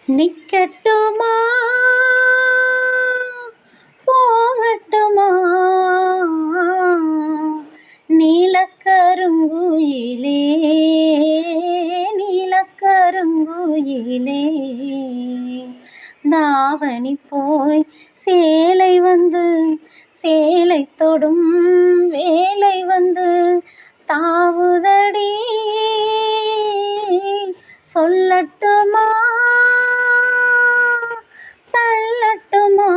நிக்கட்டுமா போகட்டுமா நீலக்கருங்குயிலே நீலக்கருங்குயிலே தாவணி போய் சேலை வந்து சேலை தொடும் வேலை வந்து தாவுதடி சொல்லட்டுமா தள்ளட்டுமா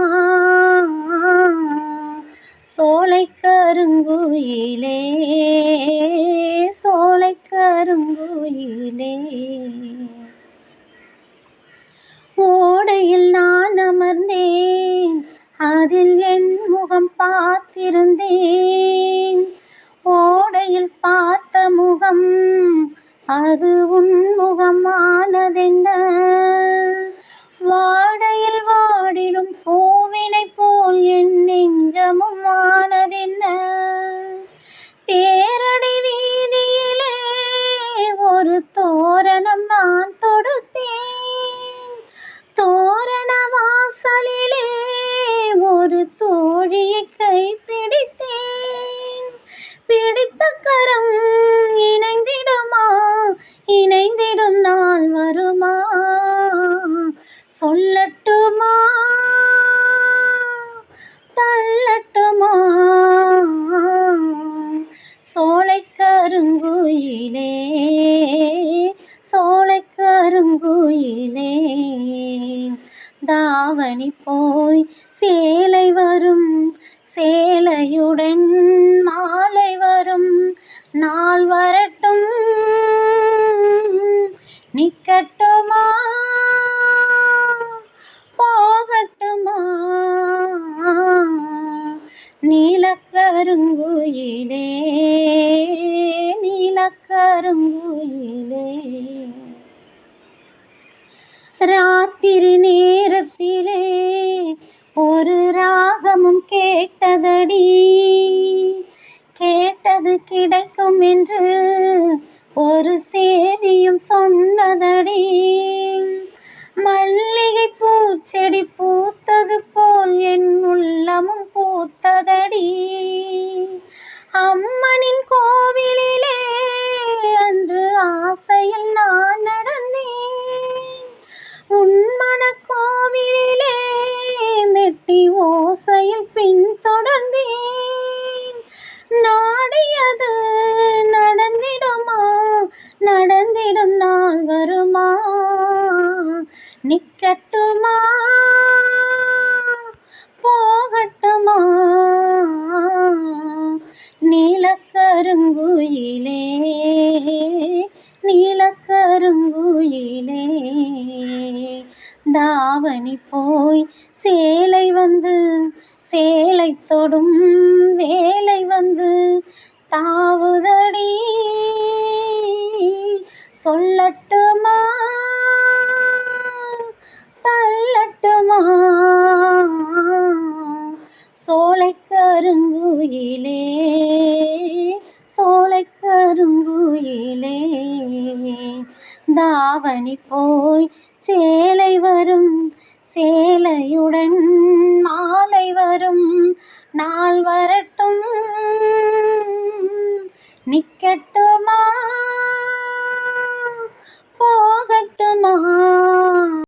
சோலைக்கருங்குயிலே சோலைக்கருங்குயிலே ஓடையில் நான் அமர்ந்தேன் அதில் என் முகம் பார்த்திருந்தேன் ஓடையில் பார்த்த முகம் அது உன் முகமானதென்ன வாடையில் வாடிடும் பூவினை போல் என் நெஞ்சமும் ஆனதென்ன தேரடி வீதியிலே ஒரு தோரணம் நான் தொடுத்தேன் தோரண வாசலிலே ஒரு தோழியை கை பிடித்தேன் பிடித்த கரம் இணைந்திடுமா இணைந்திடும் நாள் வருமா சொல்லட்டுமா தள்ளட்டுமா சோலைக்கருங்குயிலே சோலைக்கருங்குயிலே தாவணி போய் சேலை வரும் சேலையுடன் மாலை வரும் நாள் வரட்டும் நிக்கட்டுமா போகட்டுமா நீலக்கருங்குயிலே நீலக்கருங்குயிலே ராத்திரி நேரத்திலே ஒரு ராகமும் கேட்டதடி கேட்டது கிடைக்கும் என்று ஒரு சேதியும் சொன்னதடி மல்லிகை பூச்செடி பூத்தது போல் என் உள்ளமும் பூத்ததடி அம்மனின் கோவிலிலே அன்று ஆசையில் நான் நடந்தேன் உன்மன கோவிலிலே மெட்டி ஓசையில் பின் தொடர்ந்தேன் நாடியது நடந்திடுமா நடந்திடும் நாள் வருமா நிக்கட்டுமா போகட்டுமா நீலக்கருங்குயிலே நீலக்கருங்குயிலே தாவணி போய் சேலை வந்து சேலை தொடும் வேலை வந்து தாவுதடி சொல்லட்டுமா தள்ளட்டுமா சோலைக்கருங்குயிலே சோலைக்கருங்குயிலே தாவணி போய் சேலை வரும் சேலையுடன் மாலை வரும் நாள் வரட்டும் நிக்கட்டுமா போகட்டுமா